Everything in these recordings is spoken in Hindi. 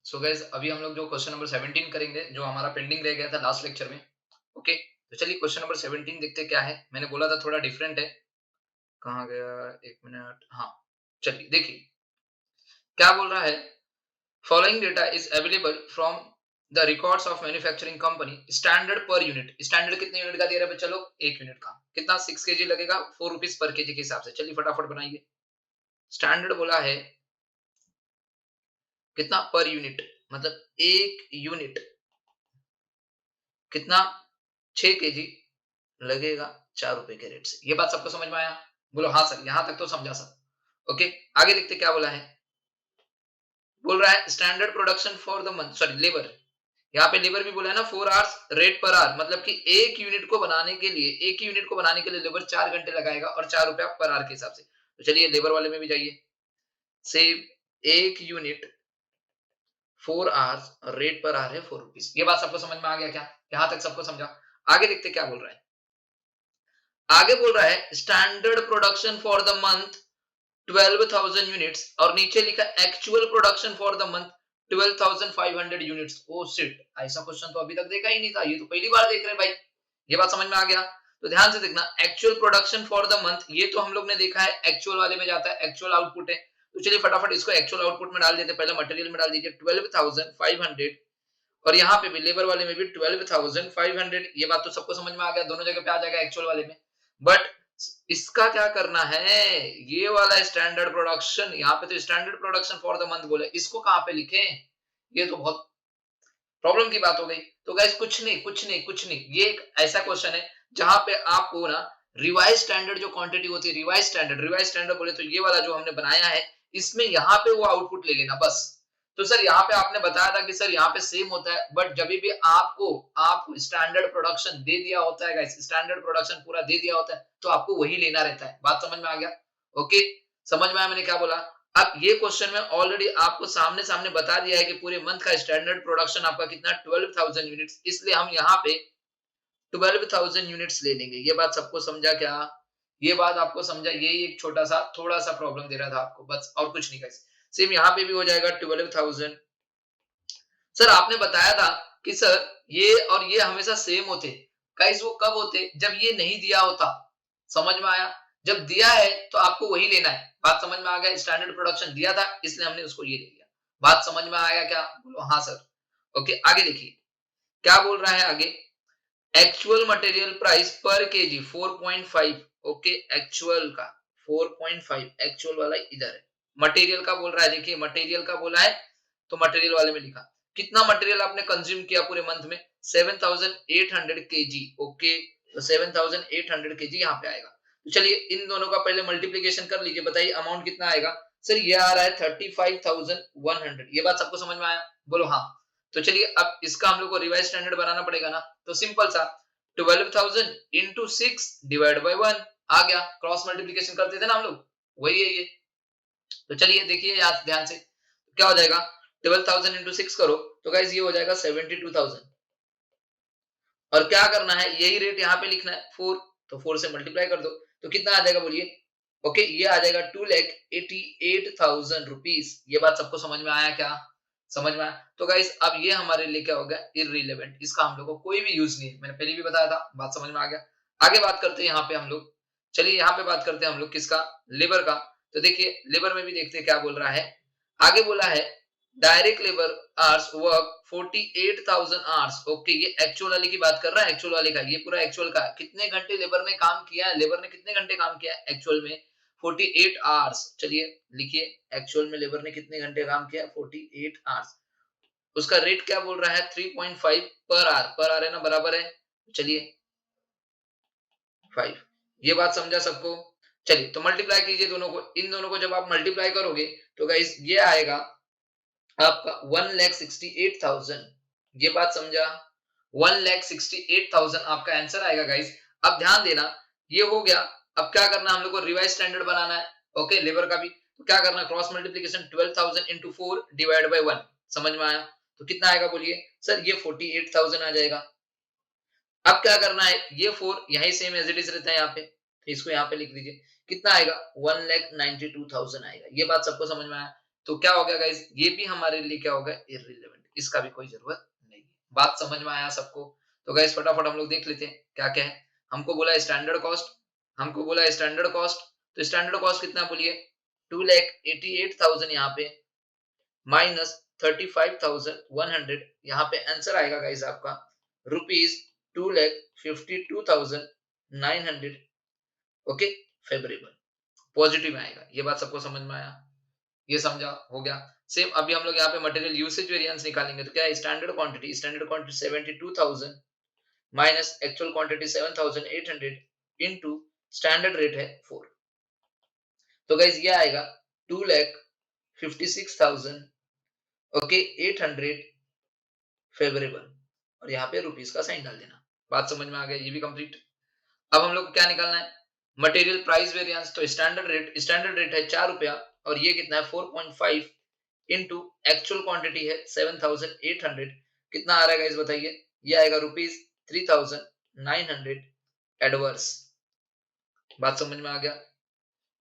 सो गाइस अभी हम लोग जो क्वेश्चन नंबर 17 करेंगे जो हमारा पेंडिंग रह गया था लास्ट लेक्चर में। ओके, तो चलिए क्वेश्चन नंबर 17 देखते हैं क्या है। मैंने बोला था थोड़ा डिफरेंट है। कहाँ गया? एक मिनट। हाँ, चलिए देखिए क्या बोल रहा है। Following data is available from the records of manufacturing company. Standard per unit, standard कितने यूनिट का दे रहा है बच्चा लोग? 1 यूनिट का। कितना? 6 kg लगेगा, 4 रुपीज पर केजी के हिसाब से। चलिए फटाफट बनाइए। स्टैंडर्ड बोला है कितना पर यूनिट, मतलब 1 यूनिट कितना? 6 kg लगेगा 4 रुपए के रेट से। ये बात सबको समझ में आया? बोलो हाँ सर, यहां तक तो समझा सब। ओके, आगे देखते क्या बोला है। बोल रहा है standard production for the month, sorry labour. यहाँ पे लेबर भी बोला है ना, 4 आवर्स रेट पर आवर, मतलब कि एक यूनिट को बनाने के लिए, एक ही यूनिट को बनाने के लिए लेबर 4 घंटे लगाएगा और 4 रुपया पर आवर के हिसाब से। तो चलिए लेबर वाले में भी जाइए। सेम, एक unit 4 hours rate per hour है 4 रुपीज। ये बात सबको समझ में आ गया क्या? यहां तक सबको समझा? आगे देखते क्या बोल रहा है। आगे बोल रहा है standard production for the month 12,000 units और नीचे लिखा actual production for the month 12,500 units. Oh shit, ऐसा क्वेश्चन तो अभी तक देखा ही नहीं था, ये तो पहली बार देख रहे हैं भाई। ये बात समझ में आ गया? तो ध्यान से देखना, actual production for the month ये तो हम लोग ने देखा है, एक्चुअल वाले में जाता है, एक्चुअल आउटपुट है। तो चलिए फटाफट इसको एक्चुअल आउटपुट में डाल देते हैं। पहले मटेरियल में डाल दीजिए 12,500 और यहाँ पे भी लेबर वाले में भी 12,500। ये बात तो सबको समझ में आ गया, दोनों जगह पे आ जाएगा एक्चुअल वाले में। बट इसका क्या करना है, ये वाला स्टैंडर्ड प्रोडक्शन, यहाँ पे तो standard production for the month बोले, इसको कहाँ पे लिखें? ये तो बहुत प्रॉब्लम की बात हो गई। तो गाइस कुछ नहीं, ये एक ऐसा क्वेश्चन है जहां पे आपको ना रिवाइज स्टैंडर्ड जो क्वांटिटी होती है, रिवाइज स्टैंडर्ड बोले तो ये वाला जो हमने बनाया है, इसमें यहाँ पे वो आउटपुट ले लेना बस। तो सर यहाँ पे आपने बताया था कि सर यहाँ पे सेम होता है, बट जब भी आपको स्टैंडर्ड प्रोडक्शन दे दिया होता है गाइस, स्टैंडर्ड प्रोडक्शन पूरा दे दिया होता है, तो आपको वही लेना रहता है। बात समझ में आ गया? ओके, समझ में आया मैंने क्या बोला? अब ये क्वेश्चन में ऑलरेडी आपको सामने सामने बता दिया है कि पूरे मंथ का स्टैंडर्ड प्रोडक्शन आपका कितना 12,000 यूनिट्स, इसलिए हम यहाँ पे 12,000 यूनिट्स ले लेंगे। ये बात सबको समझा क्या? ये बात आपको समझा? यही एक छोटा सा थोड़ा सा प्रॉब्लम दे रहा था आपको, बस और कुछ नहीं गाइस। सेम यहाँ पे भी हो जाएगा 12,000। सर आपने बताया था कि सर ये और ये हमेशा सेम होते। गाइस वो कब होते? जब ये नहीं दिया होता। समझ में आया? जब दिया है तो आपको वही लेना है। बात समझ में आ गया? स्टैंडर्ड प्रोडक्शन दिया था इसलिए हमने उसको ये ले लिया। बात समझ में आया क्या? बोलो हाँ सर। ओके, आगे देखिए क्या बोल रहा है आगे। एक्चुअल मटेरियल प्राइस पर केजी 4.5। ओके, एक्चुअल का 4.5, एक्चुअल वाला इधर है। मटेरियल का बोल रहा है, देखिए मटेरियल का बोला है तो मटेरियल वाले में लिखा कितना मटेरियल आपने कंज्यूम किया पूरे मंथ में, 7,800 केजी। ओके, तो 7,800 केजी यहाँ पे आएगा। तो चलिए इन दोनों का पहले मल्टीप्लीकेशन कर लीजिए, बताइए अमाउंट कितना आएगा। सर ये आ रहा है 35,100। ये बात सबको समझ में आया? बोलो हाँ। तो चलिए अब इसका हम लोग को रिवाइज स्टैंडर्ड बनाना पड़ेगा ना, तो सिंपल सा 12,000 इंटू 6 डिवाइड बाई 1 आ गया। क्रॉस मल्टीप्लीकेशन करते थे ना हम लोग, वही है ये। तो चलिए देखिए याद ध्यान से क्या हो जाएगा। 12,000 इंटू 6 करो तो गाइस ये हो जाएगा 72,000। और क्या करना है, यही रेट यहाँ पे लिखना है 4, तो 4 से मल्टीप्लाई कर दो तो कितना आ जाएगा बोलिए। ओके, ये आ जाएगा 2,88,000 रुपीज। ये बात सबको समझ में आया क्या? समझ में आया? तो गाइस अब ये हमारे लिए क्या हो गया, इररिलेवेंट। इसका हम लोग को कोई भी यूज नहीं है, मैंने पहले भी बताया था। बात समझ में आ गया? आगे बात करते हैं यहाँ पे हम लोग। चलिए यहाँ पे बात करते हैं हम लोग किसका, लेबर का। तो देखिए लेबर में भी देखते हैं क्या बोल रहा है। आगे बोला है direct labour hours work 48,000 hours. Okay, ये एक्चुअल वाले की बात कर रहा है, एक्चुअल वाले का, ये पूरा एक्चुअल का। कितने घंटे लेबर ने काम किया है, लेबर ने कितने घंटे काम किया है एक्चुअल में? 48 आवर्स। चलिए लिखिए एक्चुअल में लेबर ने कितने घंटे काम किया, 48 आवर्स। उसका रेट क्या बोल रहा है, 3.5 पर आवर। पर आवर है ना, बराबर है। चलिए 5। ये बात समझा सबको? चलिए तो मल्टीप्लाई कीजिए दोनों को। इन दोनों को जब आप मल्टीप्लाई करोगे तो गाइस ये आएगा आपका 1,68,000। ये बात समझा? 1,68,000 आपका आंसर आएगा गाइस। अब ध्यान देना, ये हो गया। अब क्या करना, हम लोग को रिवाइज स्टैंडर्ड बनाना है। ओके, लेबर का भी तो क्या करना, cross multiplication 12,000 into 4 divide by 1। समझ में आया? तो कितना आएगा बोलिए। सर ये 48,000 आ जाएगा। अब क्या करना है, ये 4 यही सेम एज इट इज रहता है यहाँ पे, तो इसको यहाँ पे लिख दीजिए। कितना आएगा, 1,92,000 आएगा। ये बात सबको समझ में आया? तो क्या हो गया गाइस, ये भी हमारे लिए क्या होगा, इररिलेवेंट, इसका भी कोई जरूरत नहीं है। बात समझ में आया सबको? तो गाइस फटाफट हम लोग देख लेते हैं क्या क्या है। हमको बोला स्टैंडर्ड कॉस्ट, हमको बोला स्टैंडर्ड कॉस्ट, तो स्टैंडर्ड कॉस्ट कितना बोलिए, 2,88,000 यहाँ पे माइनस 35,100, यहाँ पे आंसर आएगा गाइस आपका ₹2,52,900। ओके, फेवरेबल, पॉजिटिव आएगा। ये बात सबको समझ में आया? ये समझा, हो गया। सेम अभी हम लोग यहाँ पे मटेरियल यूसेज वेरिएंस निकालेंगे, तो क्या है, standard quantity 72,000 minus actual quantity 7,800 into standard rate है 4। तो गाइस ये आएगा 2,56,000 ओके 800 फेवरेबल, और यहाँ पे रुपीस का साइन डाल देना। बात समझ में आ गया? ये भी कंप्लीट। अब हम लोग को क्या निकालना है, मटेरियल प्राइस वेरिएंस। तो स्टैंडर्ड रेट है 4 रुपया, और ये कितना है 4.5 इनटू एक्चुअल क्वांटिटी है 7,800, कितना आ रहा है गाइस बताइए? ये आएगा ₹3,900 एडवर्स। बात समझ में आ गया?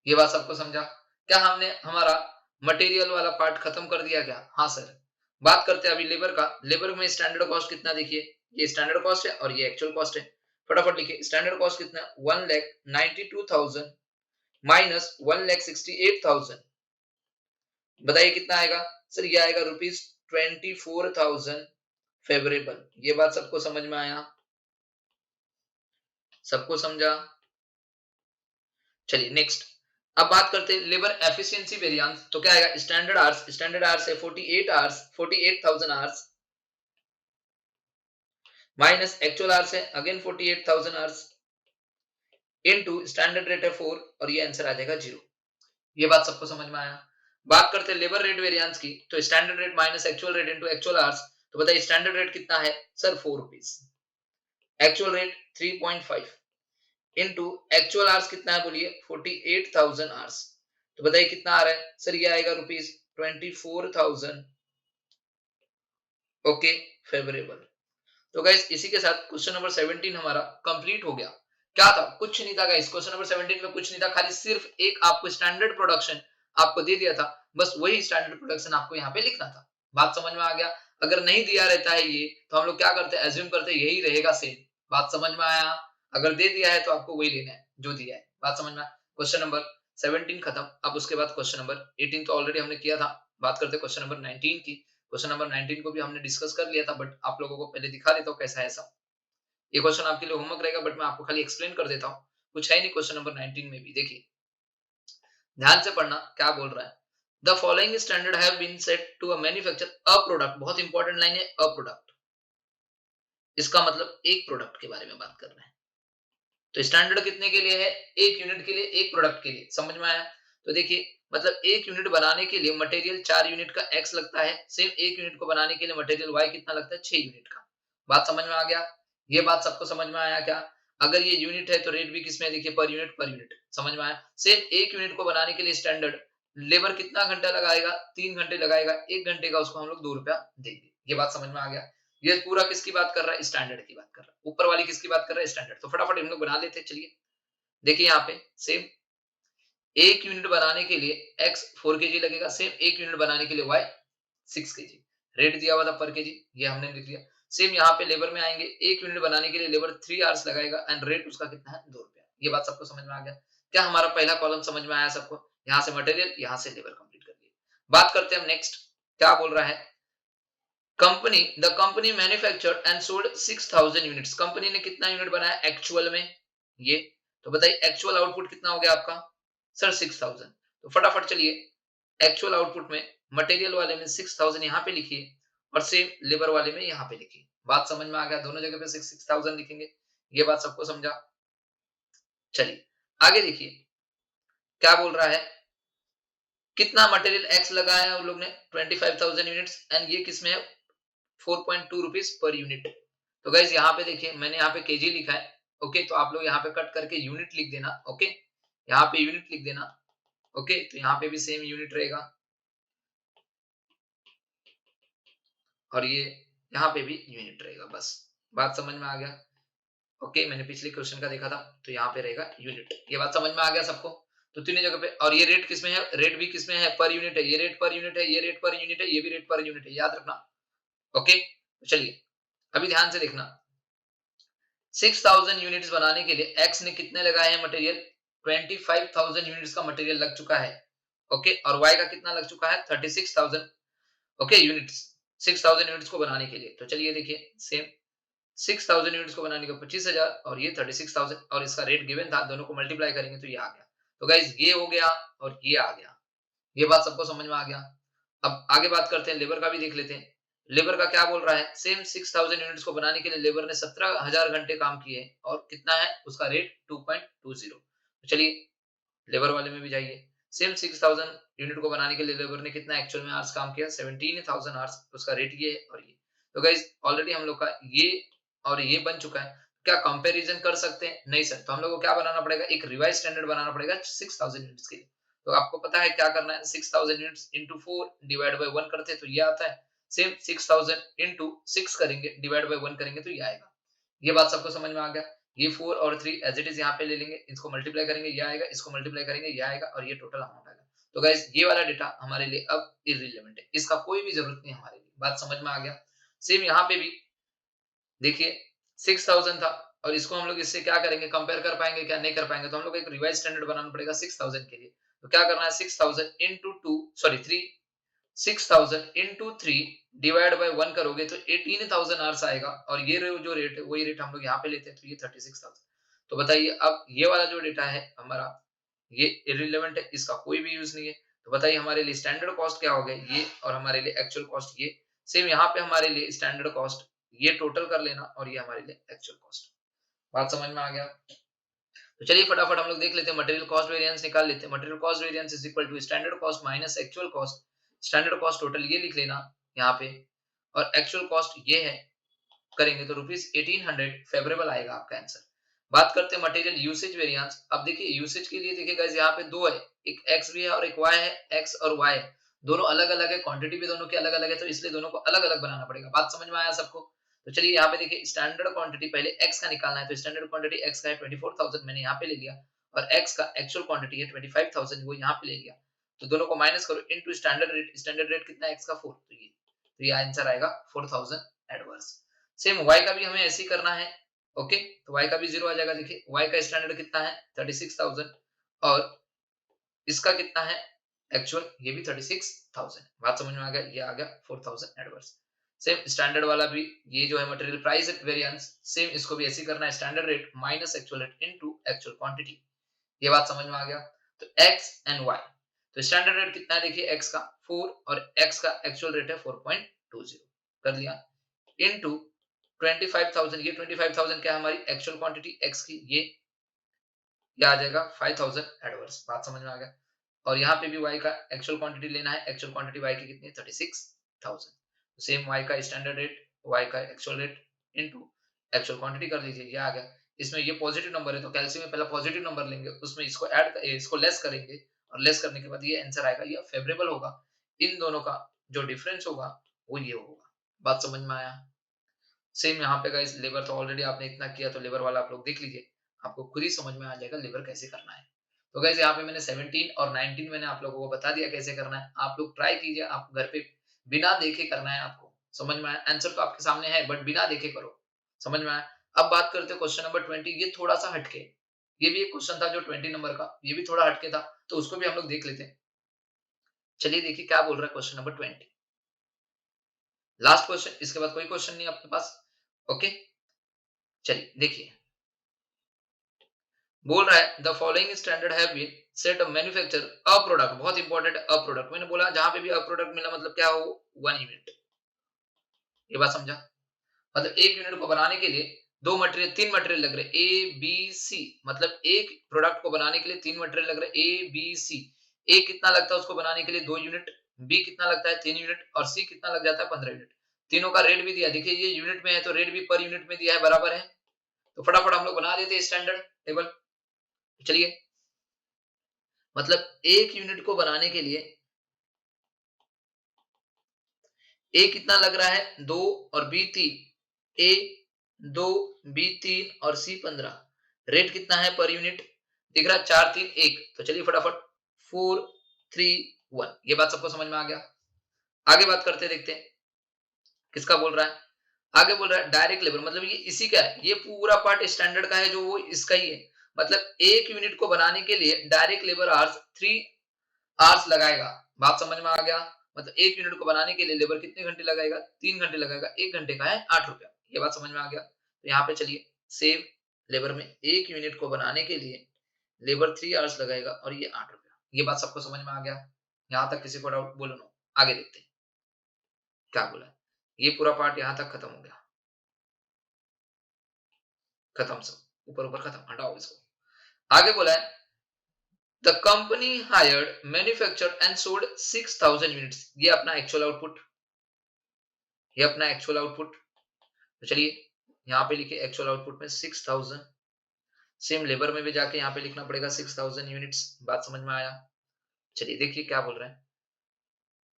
ये बात सबको समझा? क्या हमने हमारा मटेरियल वाला पार्ट खत्म कर दिया क्या? हाँ सर। बात करते हैं अभी लेबर का। लेबर में स्टैंडर्ड कॉस्ट कितना, देखिए ये स्टैंडर्ड कॉस्ट है और ये एक्चुअल कॉस्ट है। फटाफट लिखिए, स्टैंडर्ड कॉस्ट कितना, 1,92,000 माइनस 1,68,000, बताइए कितना आएगा? सर ये आएगा ₹24,000 फेवरेबल। ये बात सबको समझ में आया? सबको समझा? चलिए नेक्स्ट। अब बात करते हैं लेबर एफिशिएंसी वेरिएंस। तो क्या आएगा, स्टैंडर्ड आवर्स है 48 hours, 48,000 hours minus actual hours है again 48,000 hours into standard rate है 4, और ये आंसर आ जाएगा 0। ये बात सबको समझ में आया? बात करते हैं लेबर रेट वेरिएंस की। तो standard rate minus actual rate into actual hours. तो बताइए स्टैंडर्ड रेट कितना है sir, 4 rupees, actual rate 3.5 into actual hours कितना है बोलिए, 48,000 आवर्स। तो बताइए कितना आ रहा है सर, ये आएगा ₹24,000 ओके फेवरेबल। तो गाइस इसी के साथ क्वेश्चन नंबर 17 हमारा कंप्लीट हो गया। क्या था, कुछ नहीं था गाइस, क्वेश्चन नंबर 17 में कुछ नहीं था, खाली सिर्फ एक आपको स्टैंडर्ड प्रोडक्शन आपको दे दिया था, बस वही स्टैंडर्ड प्रोडक्शन आपको यहाँ पे लिखना था। बात समझ में आ गया? अगर नहीं दिया रहता है ये, तो हम लोग क्या करते हैं, एज्यूम करते हैं यही रहेगा सेम। बात समझ में आया? अगर दे दिया है तो आपको वही लेना है जो दिया है। बात समझ में आया? क्वेश्चन नंबर 17 खत्म। अब उसके बाद क्वेश्चन नंबर 18 तो ऑलरेडी हमने किया था। बात करते हैं क्वेश्चन नंबर 19 की। क्वेश्चन नंबर 19 को भी हमने डिस्कस कर लिया था, बट आप लोगों को पहले दिखा देता हूँ कैसा है सब। ये क्वेश्चन आपके लिए होमवर्क रहेगा, बट मैं आपको खाली एक्सप्लेन कर देता हूँ, कुछ है नहीं क्वेश्चन नंबर 19 में भी। देखिए ध्यान से पढ़ना क्या बोल रहा है। The following standard have been set to a manufacture a product, बहुत इंपॉर्टेंट लाइन है, अ प्रोडक्ट, इसका मतलब एक प्रोडक्ट के बारे में बात कर रहे हैं। तो स्टैंडर्ड कितने के लिए है, एक यूनिट के लिए, एक प्रोडक्ट के लिए। समझ में आया? तो देखिए मतलब एक यूनिट बनाने के लिए मटेरियल 4 यूनिट का एक्स लगता है, सेम एक यूनिट को बनाने के लिए मटेरियल वाई कितना लगता है, 6 यूनिट का। बात समझ में आ गया? ये बात सबको समझ में आया क्या? अगर ये यूनिट है तो रेट भी किसमें, देखिए पर यूनिट। समझ में आया? सेम एक यूनिट को बनाने के लिए स्टैंडर्ड लेबर कितना घंटा लगाएगा, 3 घंटे लगाएगा, 1 घंटे का उसको हम लोग 2 रुपया देंगे। ये बात समझ में आ गया? ये पूरा किसकी बात कर रहा है, स्टैंडर्ड की बात कर रहा है। ऊपर वाली किसकी बात कर रहा है, स्टैंडर्ड। तो फटाफट हम लोग बना लेते हैं, चलिए देखिए यहाँ पे सेम एक यूनिट बनाने के लिए x 4 kg लगेगा, सेम एक यूनिट बनाने के लिए y 6 kg। रेट दिया हुआ था पर केजी, ये हमने लिख लिया। सेम यहाँ पे लेबर में आएंगे, एक यूनिट बनाने के लिए लेबर 3 आवर्स लगाएगा एंड रेट उसका कितना है, 2 रुपया। ये बात सबको समझ में आ गया? क्या हमारा पहला कॉलम समझ में आया सबको? यहाँ से मटेरियल, यहाँ से लेबर कंप्लीट कर लिया। बात करते हैं हम नेक्स्ट, क्या बोल रहा है, the company manufactured and sold 6,000 units. Company ने कितना यूनिट बनाया एक्चुअल में, ये तो बताइए एक्चुअल आउटपुट कितना हो गया आपका सर, 6,000। तो फटाफट चलिए एक्चुअल आउटपुट में मटेरियल वाले में 6,000 यहाँ पे लिखिए, और सेम लेबर वाले में यहाँ पे लिखिए। बात समझ में आ गया? दोनों जगह पे 6,000 लिखेंगे। ये बात सबको समझा? चलिए आगे देखिए क्या बोल रहा है, कितना मटेरियल एक्स लगाया है उन लोग ने, 25,000 यूनिट्स, एंड ये किसमें है, 4.2 रुपीज पर यूनिट। तो गाइज यहाँ पे देखिए मैंने यहाँ पे केजी लिखा है, ओके, तो आप लोग यहाँ पे कट करके यूनिट लिख देना, ओके, यहाँ पे यूनिट लिख देना, ओके, तो यहाँ पे भी सेम यूनिट रहेगा, और ये यहाँ पे भी यूनिट रहेगा। बस बात समझ में आ गया? ओके, मैंने पिछले क्वेश्चन का देखा था, तो यहाँ पे रहेगा यूनिट। ये बात समझ में आ गया सबको? तो तीनों जगह पे, और ये रेट किसमें है, रेट भी किसमें है, पर यूनिट है, ये रेट पर यूनिट है, ये रेट पर यूनिट है, ये भी रेट पर यूनिट है, याद रखना। ओके, चलिए अभी ध्यान से देखना, 6000 यूनिट्स बनाने के लिए एक्स ने कितने लगाए हैं मटेरियल, 25,000 यूनिट्स का मटेरियल लग चुका है। ओके, और वाई का कितना लग चुका है, 36,000। ओके, यूनिट्स, 6000 यूनिट्स को बनाने के लिए। तो चलिए देखिए, सेम 6000 यूनिट्स को बनाने का 25,000 और ये 36,000, और इसका रेट गिवन था, दोनों को मल्टीप्लाई करेंगे तो ये आ गया। तो गाइस ये हो गया और ये आ गया, ये बात सबको समझ में आ गया। अब आगे बात करते हैं, लेबर का भी देख लेते हैं। लेबर का क्या बोल रहा है, सेम 6000 यूनिट्स को बनाने के लिए लेबर ने 17,000 घंटे काम किए और कितना है उसका रेट 2.20। तो चलिए लेबर वाले में भी जाइए, सेम 6000 यूनिट को बनाने के लिए लेबर ने कितना एक्चुअल में आवर्स काम किया, 17,000 आवर्स, उसका रेट ये है और ये। तो गाइस ऑलरेडी हम लोग का ये और ये बन चुका है, क्या कंपैरिजन कर सकते हैं, नहीं सर, तो हम लोग को क्या बनाना पड़ेगा, एक रिवाइज स्टैंडर्ड बनाना पड़ेगा 6000 यूनिट्स के लिए। तो आपको पता है क्या करना है, 6000 यूनिट्स इंटू 4 डिवाइड बाय 1 करते हैं तो ये आता है, सेम 6000 इंटू 6 करेंगे डिवाइड बाय 1 करेंगे तो ये आएगा। ये बात सबको समझ में आ गया। ये 4 और 3 एज इट इज यहाँ पे ले लेंगे, इसको मल्टीप्लाई करेंगे ये आएगा, इसको मल्टीप्लाई करेंगे ये आएगा, और ये टोटल अमाउंट आएगा। तो गाइस ये वाला डेटा हमारे लिए अब इररिलेवेंट है, इसका कोई भी जरूरत नहीं हमारे लिए, बात समझ में आ गया। सेम यहाँ पे भी देखिए 6000 था, और इसको हम लोग इससे क्या करेंगे, कंपेयर कर पाएंगे क्या, नहीं कर पाएंगे, तो हम लोग को एक रिवाइज स्टैंडर्ड बनाना पड़ेगा 6000 के लिए। तो क्या करना है, 6000 into 2 sorry 3, 6000 into 3 divide by 1 करोगे तो 18,000 आवर्स आएगा, और ये जो रेट है वही रेट हम लोग यहाँ पे लेते हैं, तो ये 36,000। तो बताइए अब ये वाला जो डेटा है हमारा, ये इररिलेवेंट है, इसका कोई भी यूज नहीं है। तो बताइए हमारे लिए स्टैंडर्ड कॉस्ट क्या हो गया, ये, और हमारे लिए एक्चुअल कॉस्ट ये। सेम यहाँ पे हमारे लिए स्टैंडर्ड कॉस्ट ये टोटल कर लेना, और ये हमारे लिए एक्चुअल कॉस्ट। बात समझ में आ गया। तो चलिए फटाफट हम लोग देख लेते हैं, मटेरियल कॉस्ट वेरिएंस निकाल लेते हैं। Material cost variance is equal to standard cost minus actual cost. Standard cost total ये लिख लेना यहाँ पे, और एक्चुअल कॉस्ट ये है, करेंगे तो रुपीज 1800 फेवरेबल आएगा आपका आंसर। बात करते हैं मटेरियल यूसेज वेरिएंस। अब देखिए यूसेज के लिए देखिए गाइस यहाँ पे दो है, एक एक्स भी है और एक वाई है, एक्स और वाई दोनों अलग अलग है, क्वांटिटी भी दोनों की अलग अलग है, तो इसलिए दोनों को अलग अलग बनाना पड़ेगा। बात समझ में आया सबको। तो चलिए यहाँ पे देखिए स्टैंडर्ड क्वांटिटी पहले एक्स का निकालना है, तो स्टैंडर्ड क्वांटिटी एक्स का है 24,000, मैंने यहाँ पे ले लिया, और एक्स का एक्चुअल क्वांटिटी है 25,000, वो यहाँ पे ले लिया। तो दोनों को माइनस करो into standard rate, standard rate कितना है एक्स का 4, तो ये आंसर आएगा 4000 एडवर्स। सेम y का भी हमें ऐसे ही करना है। ओके, तो y का भी 0 आ जाएगा। देखिए y का स्टैंडर्ड कितना है 36,000, और इसका कितना है एक्चुअल, ये भी 36,000। बात समझ में आ गया, ये आ गया 4000 एडवर्स। सेम स्टैंडर्ड वाला भी, ये जो है मटेरियल प्राइस वेरिएंस, सेम इसको भी ऐसे ही करना है, standard rate minus actual rate into actual quantity. ये बात समझ में आ गया। तो x एंड y, तो स्टैंडर्ड रेट कितना है देखिए x का 4, और x का एक्चुअल रेट है 4.20, कर लिया, इनटू 25,000, ये 25,000 क्या है हमारी एक्चुअल क्वांटिटी x की, ये आ जाएगा 5,000 एडवर्स। बात समझ में आ गया। और यहाँ पे भी y का एक्चुअल क्वांटिटी लेना है, एक्चुअल क्वांटिटी y की कितनी है 36,000। सेम y का स्टैंडर्ड रेट, y का actual rate into actual quantity कर लीजिए, ये आ गया। इसमें ये पॉजिटिव नंबर है तो कैलसी में पहला पॉजिटिव नंबर लेंगे, उसमें इसको ऐड इसको लेस करेंगे, और लेस करने के बाद ये आंसर आएगा, ये फेवरेबल होगा। इन दोनों का जो डिफरेंस होगा वो ये होगा। बात समझ में आया। सेम यहाँ पे गाइस लेबर तो ऑलरेडी आपने इतना किया, तो लेबर वाला आप लोग देख लीजिए, आपको खुद ही समझ में आ जाएगा लेबर कैसे करना है। तो गाइस यहाँ पे मैंने 17 और 19 मैंने आप लोगों को बता दिया कैसे करना है, आप लोग ट्राई कीजिए, आप घर पे बिना देखे करना है आपको। समझ में आया, आंसर तो आपके सामने है बट बिना देखे करो। समझ में आया। अब बात करते हैं क्वेश्चन नंबर 20, ये थोड़ा सा हटके, ये भी एक क्वेश्चन था जो 20 नंबर का, ये भी थोड़ा हटके था, तो उसको भी हम लोग देख लेते हैं। चलिए देखिए क्या बोल रहा है क्वेश्चन नंबर 20, लास्ट क्वेश्चन, इसके बाद कोई क्वेश्चन नहीं आपके पास। ओके, चलिए देखिए, बोल रहा है the following standard have been set a manufacture a product, बहुत इंपॉर्टेंट अ प्रोडक्ट, मैंने बोला जहां पे भी अ प्रोडक्ट मिला मतलब क्या हो, 1 यूनिट। ये बात समझा, मतलब एक यूनिट को बनाने के लिए दो मटेरियल, तीन मटेरियल लग रहे ए बी सी, मतलब एक प्रोडक्ट को बनाने के लिए तीन मटेरियल लग रहे ए बी सी। ए कितना लगता है उसको बनाने के लिए 2 यूनिट, बी कितना लगता है 3 यूनिट, और सी कितना लग जाता है 15 यूनिट। तीनों का रेट भी दिया, देखिए ये यूनिट में है तो रेट भी पर यूनिट में दिया है, बराबर है। तो फटाफट हम लोग बना देते हैं स्टैंडर्ड टेबल। चलिए, मतलब एक यूनिट को बनाने के लिए ए कितना लग रहा है 2 और बी 3, ए 2 बी 3 और सी 15, रेट कितना है पर यूनिट, दिख रहा है 4 3 1, तो चलिए फटाफट 4 3 1, ये बात सबको समझ में आ गया। आगे बात करते देखते हैं किसका बोल रहा है। आगे बोल रहा है डायरेक्ट लेबर, मतलब ये इसी का है, ये पूरा पार्ट स्टैंडर्ड का है जो वो इसका ही है। मतलब एक यूनिट को बनाने के लिए डायरेक्ट लेबर आवर्स 3 आवर्स लगाएगा। बात समझ में आ गया। मतलब एक यूनिट को बनाने के लिए लेबर कितने घंटे लगाएगा, 3 घंटे लगाएगा, 1 घंटे का है 8 रुपया। ये बात समझ में आ गया। तो यहाँ पे चलिए सेव लेबर में एक यूनिट को बनाने के लिए लेबर 3 आवर्स लगाएगा और ये 8 रुपया। ये बात सबको समझ में आ गया। यहाँ तक किसी को डाउट? बोलो नो। आगे देखते हैं क्या बोला है। ये पूरा पार्ट यहाँ तक खत्म हो गया, खत्म सब, ऊपर ऊपर खत्म, हटाओ इसको। आगे बोला है the company hired manufactured and sold 6000 units. ये अपना एक्चुअल आउटपुट, ये अपना एक्चुअल आउटपुट। तो चलिए यहाँ पे लिखिए एक्चुअल आउटपुट में 6000। सेम लेबर में भी जाके यहाँ पे लिखना पड़ेगा 6000 यूनिट्स। बात समझ में आया। चलिए देखिए क्या बोल रहे हैं।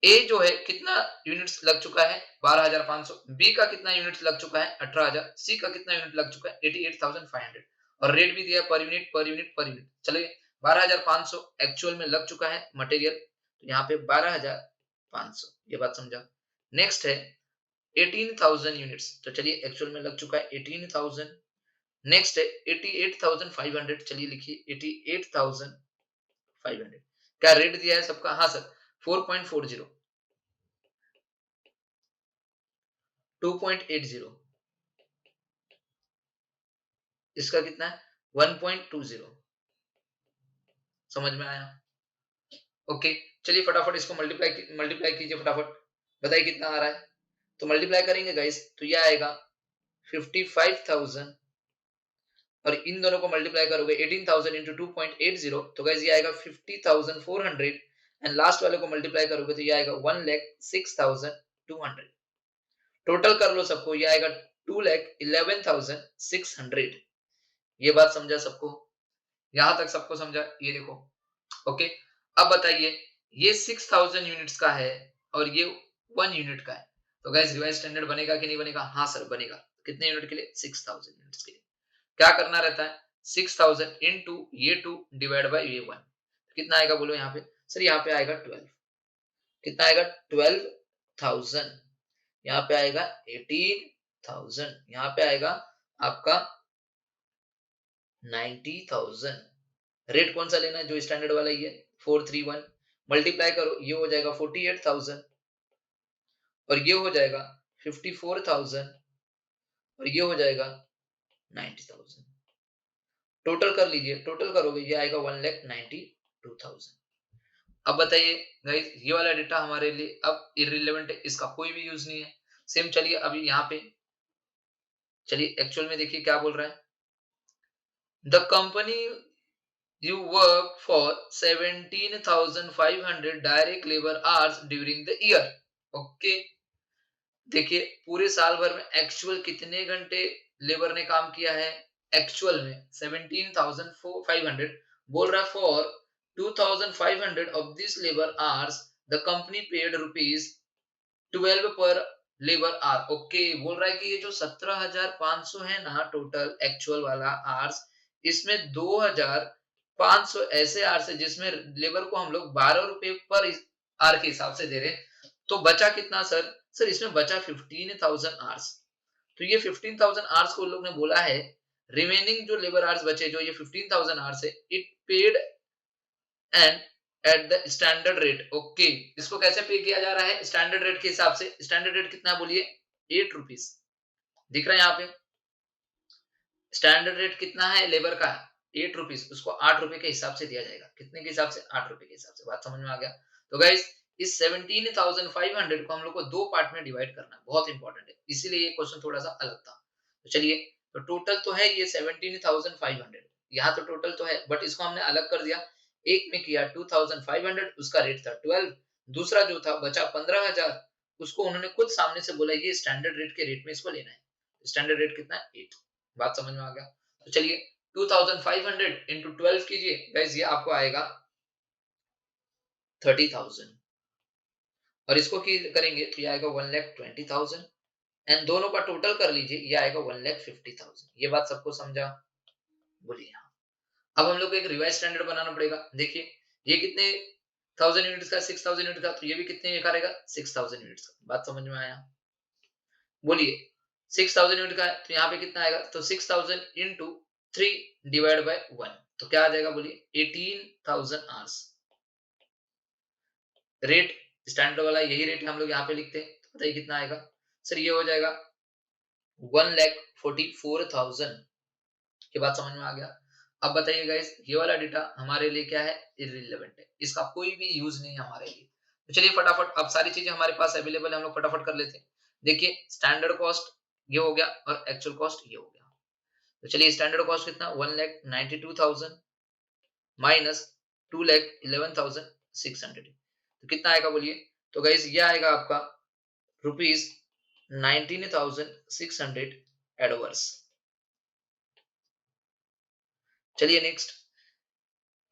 ए जो है कितना यूनिट्स लग चुका है 12500, बी का कितना यूनिट्स लग चुका है 18000, सी का कितना यूनिट लग चुका है 88500 और रेट भी दिया per unit per unit per unit. चलिए 12500 एक्चुअल में लग चुका है मटेरियल, तो यहाँ पे 12500, ये बात समझा। नेक्स्ट है 18000 यूनिट्स, तो चलिए एक्चुअल में लग चुका है 18000। नेक्स्ट है 88500, चलिए लिखिए 88500। क्या रेट दिया है सबका? हाँ सर 4.40, 2.80, इसका कितना है 1.20। समझ में आया? ओके चलिए फटाफट इसको मल्टीप्लाई कीजिए फटाफट, बताइए कितना आ रहा है। तो मल्टीप्लाई करेंगे गाइस तो ये आएगा 55,000 और इन दोनों को मल्टीप्लाई करोगे 18,000 इंटू 2.80, तो गाइस ये आएगा 50,400 एंड लास्ट वाले को मल्टीप्लाई करोगे तो ये आएगा 1,06,200। टोटल कर लो सबको, ये आएगा 2,11,600। ये बात समझा सबको? यहां तक सबको समझा? ये देखो ओके। अब बताइए ये 6000 यूनिट्स का है और ये 1 यूनिट का है, तो गाइस रिवाइज स्टैंडर्ड बनेगा कि नहीं बनेगा? हाँ सर बनेगा। कितने यूनिट के लिए? 6000 यूनिट्स के लिए। क्या करना रहता है 6000 इनटू ये 2 डिवाइड बाय ये 1, कितना आएगा बोलो यहाँ पे? सर यहाँ पे आएगा 12। कितना आएगा? 12,000। यहाँ पे आएगा 18,000। यहाँ पे आएगा आपका 90,000। रेट कौन सा लेना है? जो स्टैंडर्ड वाला ही है 431। मल्टीप्लाई करो, ये हो जाएगा 48,000 और ये हो जाएगा 54,000 और ये हो जाएगा 90,000। टोटल कर लीजिए, टोटल करोगे ये आएगा 1,92,000। अब बताइए गाइस ये वाला डेटा हमारे लिए अब इररिलेवेंट है, इसका कोई भी यूज नहीं है। सेम चलिए अभी यहाँ पे चलिए एक्चुअल में देखिए क्या बोल रहा है। The company you work for 17,500 direct labor hours during the year। Okay देखिए पूरे साल भर में एक्चुअल कितने घंटे लेबर ने काम किया है? एक्चुअल में 17,500 बोल रहा है। For 2,500 of this labour hours the company paid rupees 12 पर लेबर आवर। ओके बोल रहा है कि ये जो 17,500 है ना टोटल एक्चुअल वाला आवर्स, इसमें 2,500 ऐसे आवर्स है जिसमें लेबर को हम लोग 12 रुपए पर आवर के हिसाब से दे रहे हैं। तो बचा कितना सर? सर इसमें बचा 15,000 आवर्स। तो ये 15,000 आवर्स को लोग ने बोला है रिमेनिंग जो लेबर आवर्स बचे, जो ये 15,000 आवर्स है, it paid and at the standard rate. Okay इसको कैसे पे किया जा रहा है? स्टैंडर्ड रेट के हिसाब से। स्टैंडर्ड रेट कितना बोलिए? 8 रुपीज। दिख रहा है यहाँ पे स्टैंडर्ड रेट कितना है लेबर का? 8 रुपीज। उसको 8 रुपए के हिसाब से दिया जाएगा। कितने के हिसाब से? 8 रुपए के हिसाब से। बात समझ में आ गया? तो गाइस इस 17,500 को हम लोग को दो पार्ट में डिवाइड करना है, बहुत इंपॉर्टेंट है, इसीलिए ये क्वेश्चन थोड़ा सा अलग था। तो चलिए तो टोटल तो है ये 17,500, यहाँ तो टोटल तो है बट इसको हमने अलग कर दिया। एक में किया 2,500, उसका रेट था 12। दूसरा जो था बचा 15,000, उसको उन्होंने खुद सामने से बोला ये स्टैंडर्ड रेट के रेट में इसको लेना है। स्टैंडर्ड रेट कितना है? 8। बात समझ में आ गया? तो चलिए 2,500 इंटू 12 कीजिए गाइस, ये आपको आएगा 30,000 और इसको करेंगे तो ये आएगा 1,20,000 एंड दोनों का टोटल कर लीजिए, ये आएगा 1,50,000। ये बात सबको समझा? बोलिए हाँ। अब हम लोग को एक रिवाइज स्टैंडर्ड बनाना पड़ेगा। देखिए ये कितने 1000 यूनिट्स का, 6000 यूनिट का, तो ये भी कितने में करेगा 6000 यूनिट्स का। बात समझ में आया? बोलिए 6000 यूनिट का है तो यहाँ पे कितना आएगा, तो 6000 इंटू 3 डिवाइड बाय 1, तो क्या आ जाएगा बोलिए 18000 आवर्स। रेट स्टैंडर्ड वाला यही रेट हम लोग यहाँ पे लिखते हैं, तो बताइए कितना आएगा सर। ये हो जाएगा 1,44,000। की बात समझ में आ गया? अब बताइए गाइस ये वाला डेटा हमारे लिए क्या है, इररिलेवेंट है, इसका कोई भी यूज नहीं है हमारे लिए। तो चलिए फटाफट अब सारी चीजें हमारे पास अवेलेबल है, हम लोग फटाफट कर लेते हैं। देखिए स्टैंडर्ड कॉस्ट ये हो गया और एक्चुअल कॉस्ट ये हो गया। तो चलिए स्टैंडर्ड कॉस्ट कितना 1,92,000 माइनस 2,11,600, तो कितना आएगा बोलिए। तो गाइस ये आएगा आपका रुपीज 19,600 एडवर्स। चलिए next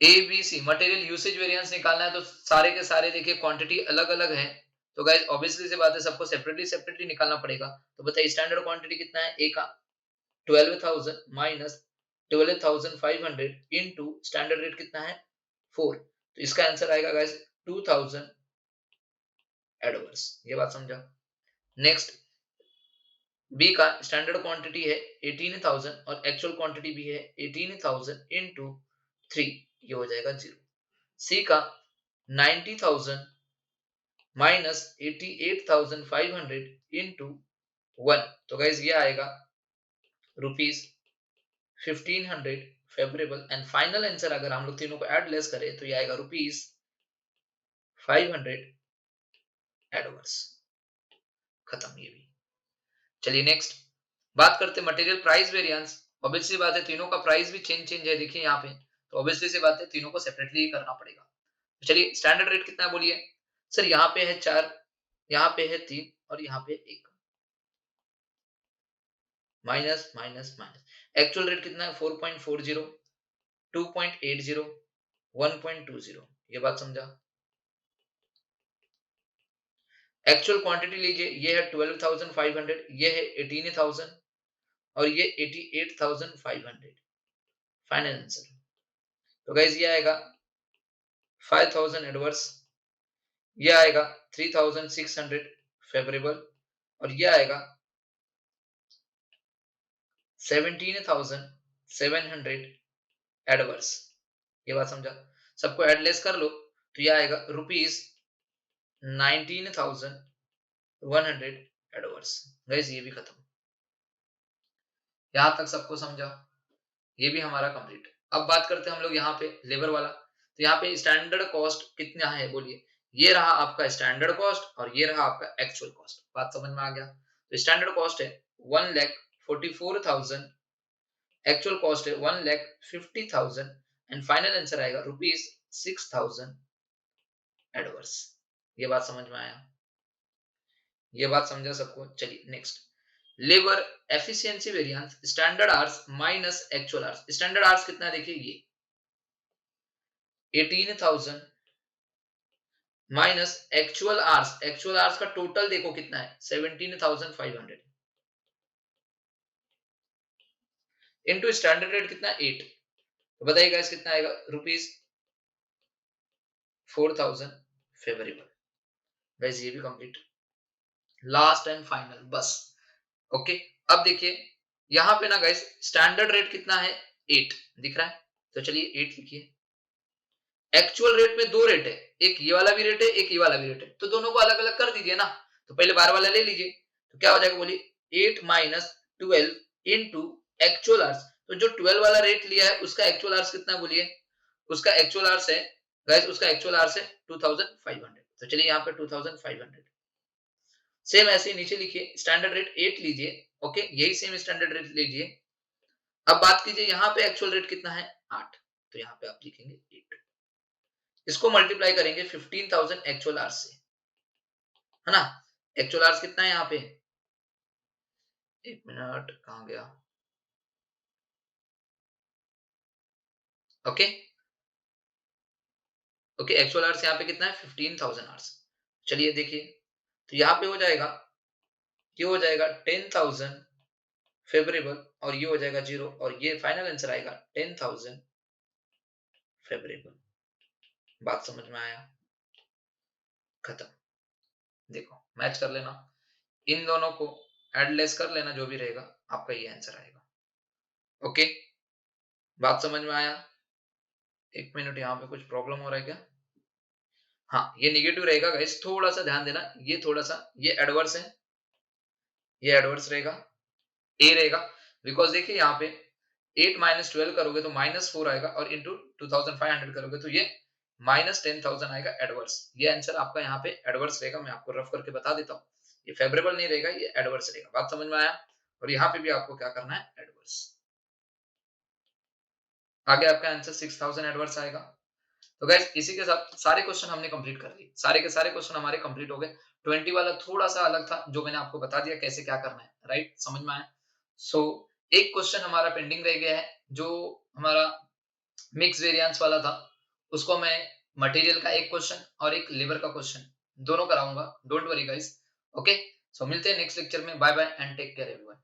ABC material usage variance निकालना है, तो सारे के सारे देखिए क्वांटिटी अलग अलग है, तो गाइस ऑब्वियसली सी बात है सबको सेपरेटली निकालना पड़ेगा। तो बताइए स्टैंडर्ड क्वांटिटी कितना है, ए का 12,000 माइनस 12,500 इनटू स्टैंडर्ड रेट कितना है 4, तो इसका आंसर आएगा गाइस 2000 एडवर्स। ये बात समझा? नेक्स्ट बी का स्टैंडर्ड क्वांटिटी है 18,000 और एक्चुअल क्वांटिटी भी है 18,000 इनटू 3, ये हो जाएगा 0। सी का 90,000 माइनस 88,500 इनटू 1, तो गाइस ये आएगा rupees 1500 favourable and final answer अगर हम लोग तीनों को ऐड लेस करें तो ये आएगा रुपीज 500 एडवर्स। खत्म ये भी। चलिए नेक्स्ट बात करते हैं मटेरियल प्राइस वेरिएंस। ऑब्वियसली बात है तीनों का प्राइस भी चेंज है, देखिए यहाँ पे, तो ऑब्वियसली सी बात है तीनों को सेपरेटली ही करना पड़ेगा। तो चलिए स्टैंडर्ड रेट कितना है बोलिए सर। यहाँ पे है 4, यहाँ पे है 3 और यहाँ पे 1, minus minus minus. Actual rate कितना है 4.40, 2.80, 1.20, ये बात समझा? एक्चुअल क्वांटिटी लीजिए, ये है 12,500, ये है 18,000 और ये 88,500। फाइनल आंसर तो गाइस ये आएगा 5,000 एडवर्स, ये आएगा 3,600 फेवरेबल और ये आएगा 17,700 एडवर्स। ये बात समझा? सबको एडलेस कर लो तो ये आएगा रुपीज 19,100 एडवर्स। गाइस ये भी खत्म। यहां तक सबको समझा? ये भी हमारा कंप्लीट। अब बात करते हैं हम लोग यहाँ पे लेबर वाला। तो यहाँ पे स्टैंडर्ड कॉस्ट कितना है बोलिए। ये रहा आपका स्टैंडर्ड कॉस्ट और ये रहा आपका एक्चुअल कॉस्ट। बात समझ में आ गया? तो स्टैंडर्ड कॉस्ट है 1,44,000, एक्चुअल कॉस्ट है 1,50,000 एंड फाइनल आंसर आएगा रुपीज 6,000 एडवर्स। ये बात समझ में आया? ये बात समझा सबको? चलिए next labour efficiency variance standard hours minus actual hours. Standard hours कितना है देखिए ये 18,000 माइनस एक्चुअल आवर्स का टोटल देखो कितना है 17,500 इनटू स्टैंडर्ड रेट कितना है 8, तो बताइए गाइस कितना आएगा रुपीज 4,000 फेवरेबल। गाइस ये भी कंप्लीट। लास्ट एंड फाइनल बस। ओके अब देखिए यहां पे ना गाइस स्टैंडर्ड रेट कितना है 8 दिख रहा है, तो चलिए 8 लिखिए। एक्चुअल रेट में दो रेट है, एक ये वाला भी रेट है एक ये वाला भी रेट है, तो दोनों को अलग अलग कर दीजिए ना। तो पहले बार वाला ले लीजिए, तो क्या हो जाएगा बोलिए 8 माइनस 12 इनटू एक्चुअल आवर्स। तो जो 12 वाला रेट लिया है उसका एक्चुअल आवर्स कितना बोलिए। उसका एक्चुअल आवर्स है गाइस, उसका एक्चुअल आवर्स है 2500, तो चलिए यहाँ पे 2500। सेम ऐसे ही नीचे लिखिए स्टैंडर्ड रेट 8 लीजिए। ओके यही सेम स्टैंडर्ड रेट लीजिए। अब बात कीजिए यहाँ पे एक्चुअल रेट कितना है 8, तो यहाँ पे आप लिखेंगे 8। इसको मल्टीप्लाई करेंगे 15,000 एक्चुअल आवर्स से, है ना। एक्चुअल आवर्स कितना है यहाँ पे, एक मिनट कहाँ गया। ओके ओके एक्चुअल आवर्स यहाँ पे कितना है 15,000 आवर्स। चलिए देखिए तो यहाँ पे हो जाएगा, ये हो जाएगा 10,000 फेवरेबल और ये हो जाएगा 0 और ये फाइनल आंसर आएगा 10,000 फेवरेबल। बात समझ में आया? खत्म। देखो मैच कर लेना, इन दोनों को एड लेस कर लेना, जो भी रहेगा आपका ये आंसर आएगा। ओके, बात समझ में आया? एक मिनट, यहाँ पे कुछ प्रॉब्लम हो रहा है क्या? हाँ, ये निगेटिव रहेगा गाइस, थोड़ा सा ध्यान देना, ये थोड़ा सा ये एडवर्स है, ये एडवर्स रहेगा, ए रहेगा, बिकॉज देखिए यहाँ पे 8 माइनस 12 करोगे तो -4 आएगा और इंटू 2500 करोगे तो ये -10,000 आएगा एडवर्स। ये आंसर आपका यहाँ पे एडवर्स रहेगा, मैं आपको रफ करके बता देता हूँ। ये फेवरेबल नहीं रहेगा, ये एडवर्स रहेगा। बात समझ में आया? और यहाँ पे भी आपको क्या करना है, एडवर्स। आगे आपका आंसर 6000 एडवर्स आएगा। तो गाइस इसी के साथ सारे क्वेश्चन हमने कंप्लीट कर लिए, सारे के सारे क्वेश्चन हमारे कंप्लीट हो गए। 20 वाला थोड़ा सा अलग था, जो मैंने आपको बता दिया कैसे क्या करना है, राइट? समझ में आया? सो एक क्वेश्चन हमारा पेंडिंग रह गया है, जो हमारा मिक्स वेरिएंस वाला था। उसको मैं मटेरियल का एक क्वेश्चन और एक लेबर का क्वेश्चन दोनों कराऊंगा, don't worry guys. Okay, so मिलते हैं नेक्स्ट लेक्चर में। Bye bye and take care everyone.